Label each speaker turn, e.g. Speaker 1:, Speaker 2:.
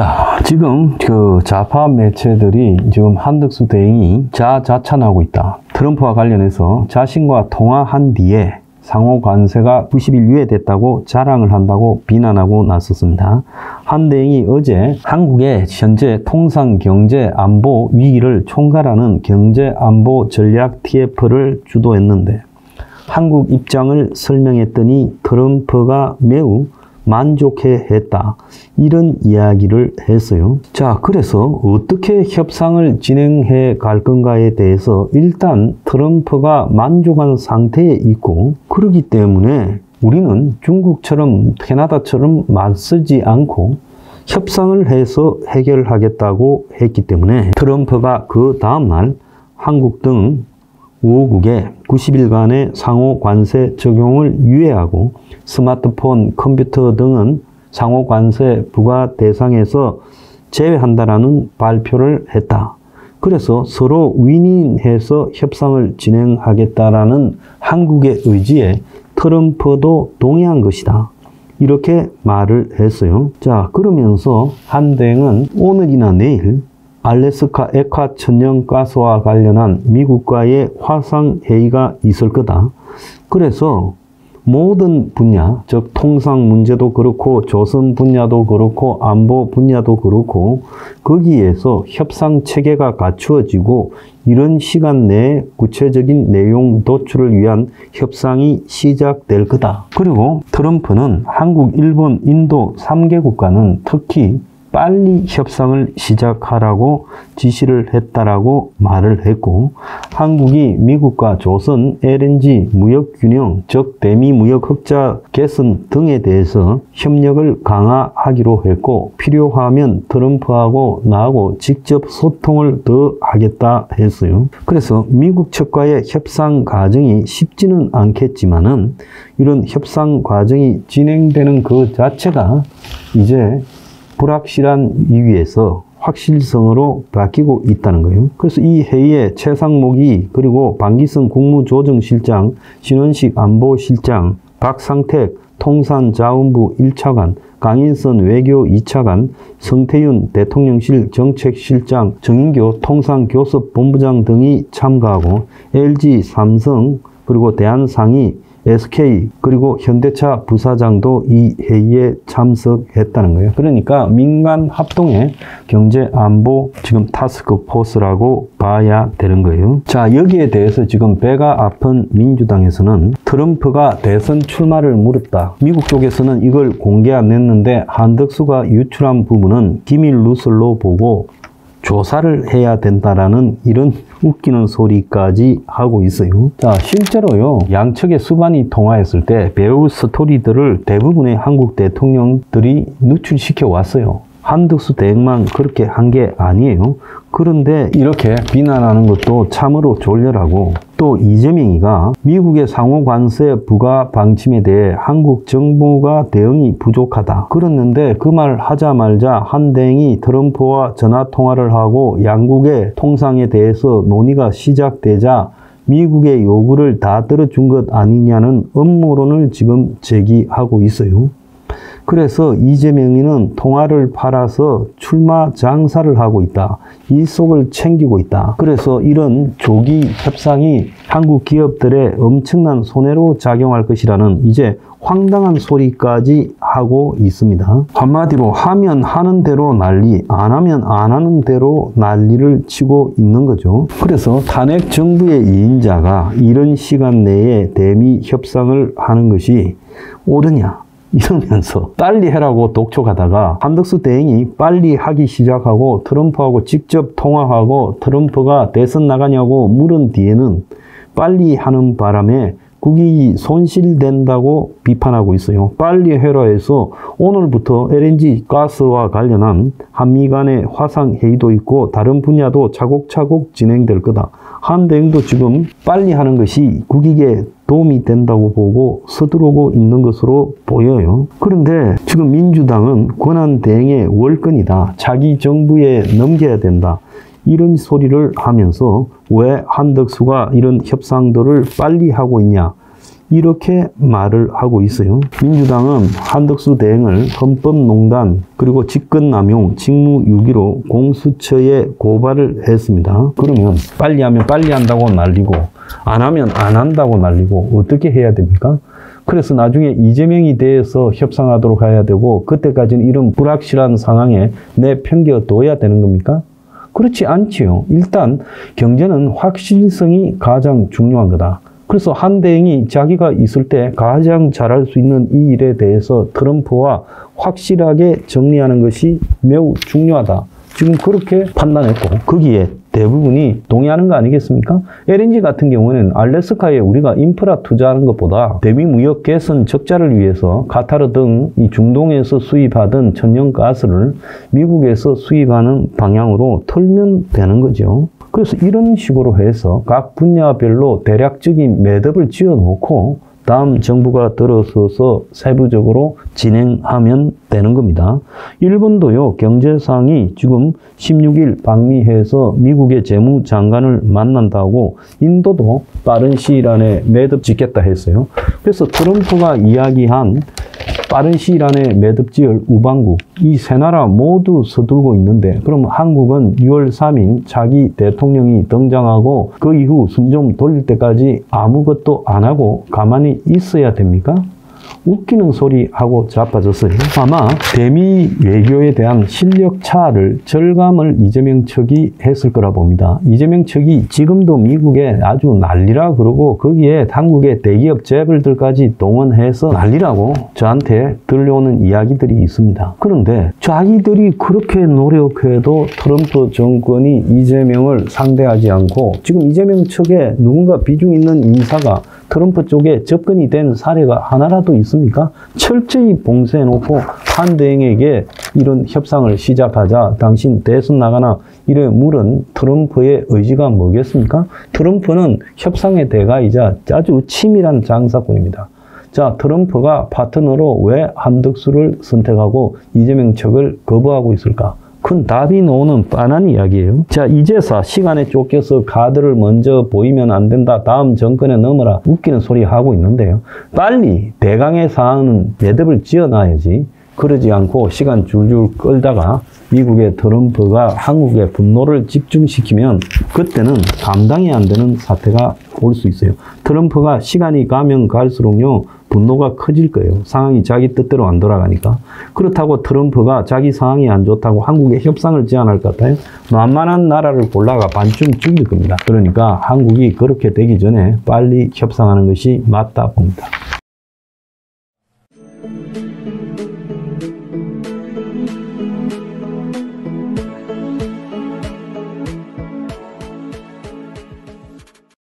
Speaker 1: 자, 지금 그 좌파 매체들이 지금 한덕수 대행이 자자찬하고 있다. 트럼프와 관련해서 자신과 통화한 뒤에 상호 관세가 90일 유예됐다고 자랑을 한다고 비난하고 나섰습니다. 한 대행이 어제 한국의 현재 통상 경제 안보 위기를 총괄하는 경제 안보 전략 TF를 주도했는데 한국 입장을 설명했더니 트럼프가 매우 만족해했다. 이런 이야기를 했어요. 자, 그래서 어떻게 협상을 진행해 갈 건가에 대해서 일단 트럼프가 만족한 상태에 있고, 그렇기 때문에 우리는 중국처럼 캐나다처럼 맞서지 않고 협상을 해서 해결하겠다고 했기 때문에 트럼프가 그 다음날 한국 등 5국에 90일간의 상호 관세 적용을 유예하고 스마트폰, 컴퓨터 등은 상호 관세 부과 대상에서 제외한다라는 발표를 했다. 그래서 서로 윈윈해서 협상을 진행하겠다라는 한국의 의지에 트럼프도 동의한 것이다. 이렇게 말을 했어요. 자, 그러면서 한 대행은 오늘이나 내일 알래스카 액화 천연가스와 관련한 미국과의 화상회의가 있을 거다. 그래서 모든 분야, 즉 통상 문제도 그렇고 조선 분야도 그렇고 안보 분야도 그렇고 거기에서 협상 체계가 갖추어지고 이런 시간 내에 구체적인 내용 도출을 위한 협상이 시작될 거다. 그리고 트럼프는 한국, 일본, 인도 3개국과는 특히 빨리 협상을 시작하라고 지시를 했다라고 말을 했고, 한국이 미국과 조선 LNG 무역 균형, 즉 대미 무역 흑자 개선 등에 대해서 협력을 강화하기로 했고, 필요하면 트럼프하고 나하고 직접 소통을 더 하겠다 했어요. 그래서 미국 측과의 협상 과정이 쉽지는 않겠지만은 이런 협상 과정이 진행되는 그 자체가 이제 불확실한 위기에서 확실성으로 바뀌고 있다는 거예요. 그래서 이 회의에 최상목이, 그리고 방기성 국무조정실장, 신원식 안보실장, 박상택 통산자원부 1차관, 강인선 외교 2차관, 성태윤 대통령실 정책실장, 정인교 통상교섭본부장 등이 참가하고 LG, 삼성, 그리고 대한상의, SK 그리고 현대차 부사장도 이 회의에 참석했다는 거예요. 그러니까 민간 합동의 경제 안보 지금 타스크 포스라고 봐야 되는 거예요. 자, 여기에 대해서 지금 배가 아픈 민주당에서는 트럼프가 대선 출마를 물었다. 미국 쪽에서는 이걸 공개 안 했는데 한덕수가 유출한 부분은 기밀 누설로 보고 조사를 해야 된다라는 이런 웃기는 소리까지 하고 있어요. 자, 실제로요, 양측의 수반이 통화했을 때 배울 스토리들을 대부분의 한국 대통령들이 누출시켜 왔어요. 한덕수 대행만 그렇게 한 게 아니에요. 그런데 이렇게 비난하는 것도 참으로 졸렬하고, 또 이재명이가 미국의 상호 관세 부과 방침에 대해 한국 정부가 대응이 부족하다 그랬는데, 그 말 하자마자 한 대행이 트럼프와 전화 통화를 하고 양국의 통상에 대해서 논의가 시작되자 미국의 요구를 다 들어준 것 아니냐는 음모론을 지금 제기하고 있어요. 그래서 이재명이는 통화를 팔아서 출마 장사를 하고 있다. 일속을 챙기고 있다. 그래서 이런 조기 협상이 한국 기업들의 엄청난 손해로 작용할 것이라는 이제 황당한 소리까지 하고 있습니다. 한마디로 하면 하는 대로 난리, 안 하면 안 하는 대로 난리를 치고 있는 거죠. 그래서 탄핵 정부의 2인자가 이런 시간 내에 대미 협상을 하는 것이 옳으냐 이러면서 빨리 해라고 독촉하다가 한덕수 대행이 빨리 하기 시작하고 트럼프하고 직접 통화하고 트럼프가 대선 나가냐고 물은 뒤에는 빨리 하는 바람에 국익이 손실된다고 비판하고 있어요. 빨리 해라 해서 오늘부터 LNG 가스와 관련한 한미 간의 화상회의도 있고 다른 분야도 차곡차곡 진행될 거다. 한 대행도 지금 빨리 하는 것이 국익에 도움이 된다고 보고 서두르고 있는 것으로 보여요. 그런데 지금 민주당은 권한대행의 월권이다. 자기 정부에 넘겨야 된다. 이런 소리를 하면서 왜 한덕수가 이런 협상들을 빨리 하고 있냐. 이렇게 말을 하고 있어요. 민주당은 한덕수 대행을 헌법농단 그리고 직권남용, 직무유기로 공수처에 고발을 했습니다. 그러면 빨리 하면 빨리 한다고 난리고 안 하면 안 한다고 난리고 어떻게 해야 됩니까? 그래서 나중에 이재명이 대해서 협상하도록 해야 되고 그때까지는 이런 불확실한 상황에 내팽겨둬야 되는 겁니까? 그렇지 않지요. 일단 경제는 확실성이 가장 중요한 거다. 그래서 한 대행이 자기가 있을 때 가장 잘할 수 있는 이 일에 대해서 트럼프와 확실하게 정리하는 것이 매우 중요하다. 지금 그렇게 판단했고 거기에 대부분이 동의하는 거 아니겠습니까? LNG 같은 경우는 알래스카에 우리가 인프라 투자하는 것보다 대미 무역 개선 적자를 위해서 카타르 등 이 중동에서 수입하던 천연가스를 미국에서 수입하는 방향으로 털면 되는 거죠. 그래서 이런 식으로 해서 각 분야별로 대략적인 매듭을 지어놓고 다음 정부가 들어서서 세부적으로 진행하면 되는 겁니다. 일본도요, 경제상이 지금 16일 방미해서 미국의 재무장관을 만난다고 인도도 빠른 시일 안에 매듭 짓겠다 했어요. 그래서 트럼프가 이야기한 빠른 시일 안에 매듭 지을 우방국, 이 세 나라 모두 서둘고 있는데 그럼 한국은 6월 3일 자기 대통령이 등장하고 그 이후 숨 좀 돌릴 때까지 아무것도 안 하고 가만히 있어야 됩니까? 웃기는 소리 하고 자빠졌어요. 아마 대미 외교에 대한 실력 차를 절감을 이재명 측이 했을 거라 봅니다. 이재명 측이 지금도 미국에 아주 난리라 그러고 거기에 한국의 대기업 재벌들까지 동원해서 난리라고 저한테 들려오는 이야기들이 있습니다. 그런데 자기들이 그렇게 노력해도 트럼프 정권이 이재명을 상대하지 않고 지금 이재명 측에 누군가 비중 있는 인사가 트럼프 쪽에 접근이 된 사례가 하나라도 있습니까? 철저히 봉쇄해놓고 한 대행에게 이런 협상을 시작하자 당신 대선 나가나 이래 물은 트럼프의 의지가 뭐겠습니까? 트럼프는 협상의 대가이자 아주 치밀한 장사꾼입니다. 자, 트럼프가 파트너로 왜 한덕수를 선택하고 이재명 측을 거부하고 있을까? 큰 답이 나오는 뻔한 이야기예요. 자, 이제서 시간에 쫓겨서 카드를 먼저 보이면 안 된다. 다음 정권에 넘어라. 웃기는 소리 하고 있는데요. 빨리 대강의 사안은 매듭을 지어놔야지. 그러지 않고 시간 줄줄 끌다가 미국의 트럼프가 한국의 분노를 집중시키면 그때는 감당이 안 되는 사태가 올 수 있어요. 트럼프가 시간이 가면 갈수록요. 분노가 커질 거예요. 상황이 자기 뜻대로 안 돌아가니까. 그렇다고 트럼프가 자기 상황이 안 좋다고 한국에 협상을 제안할 것 같아요. 만만한 나라를 골라가 반쯤 죽일 겁니다. 그러니까 한국이 그렇게 되기 전에 빨리 협상하는 것이 맞다 봅니다.